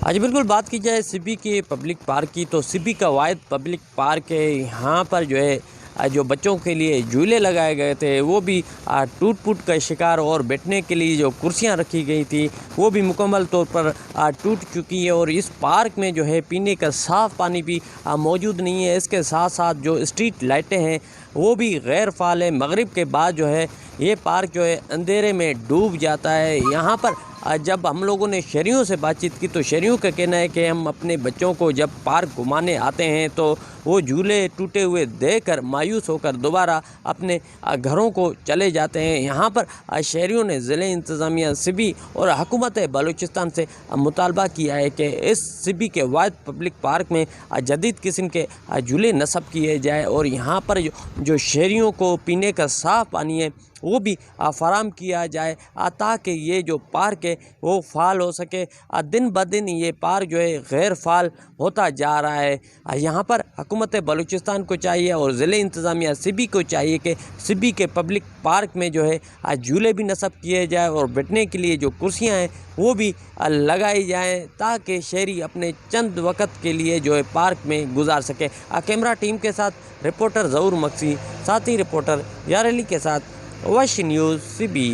آج بالکل بات کی جائے سبی کے پبلک پارک کی، تو سبی کا واحد پبلک پارک ہے۔ یہاں پر جو بچوں کے لیے جھولے لگائے گئے تھے وہ بھی ٹوٹ پھوٹ کا شکار، اور بیٹھنے کے لیے جو کرسیاں رکھی گئی تھی وہ بھی مکمل طور پر ٹوٹ چکی ہے۔ اور اس پارک میں پینے کا صاف پانی بھی موجود نہیں ہے۔ اس کے ساتھ ساتھ جو اسٹریٹ لائٹیں ہیں وہ بھی غیر فعال ہیں۔ مغرب کے بعد یہ پارک اندھیرے میں ڈوب جاتا ہے۔ یہاں پر جب ہم لوگوں نے شہریوں سے بات چیت کی تو شہریوں کا کہنا ہے کہ ہم اپنے بچوں کو جب پارک گھمانے آتے ہیں تو وہ جھولے ٹوٹے ہوئے دیکھ کر مایوس ہو کر دوبارہ اپنے گھروں کو چلے جاتے ہیں۔ یہاں پر شہریوں نے ضلع انتظامیہ سبی اور حکومت بلوچستان سے مطالبہ کیا ہے کہ اس سبی کے واحد پبلک پارک میں جدید قسم کے جھولے نصب کیے جائے، اور یہاں پر جو شہریوں کو پینے کا صاف پانی ہے وہ بھی فراہم کیا جائے تاکہ یہ جو پارک ہے وہ فعال ہو سکے۔ دن بدن یہ پارک غیر فعال ہوتا جا رہا ہے۔ یہاں پر حکومت بلوچستان کو چاہیے اور ضلع انتظامیہ سبی کو چاہیے کہ سبی کے پبلک پارک میں جھولے بھی نصب کیے جائے، اور بیٹھنے کے لیے جو کرسیاں ہیں وہ بھی لگائی جائیں تاکہ شہری اپنے چند وقت کے لیے پارک میں گزار سکے۔ کیمرہ ٹیم کے ساتھ رپورٹر ظہور مکسی، ساتھی رپورٹر یار علی کے ساتھ وش نیوز سبی۔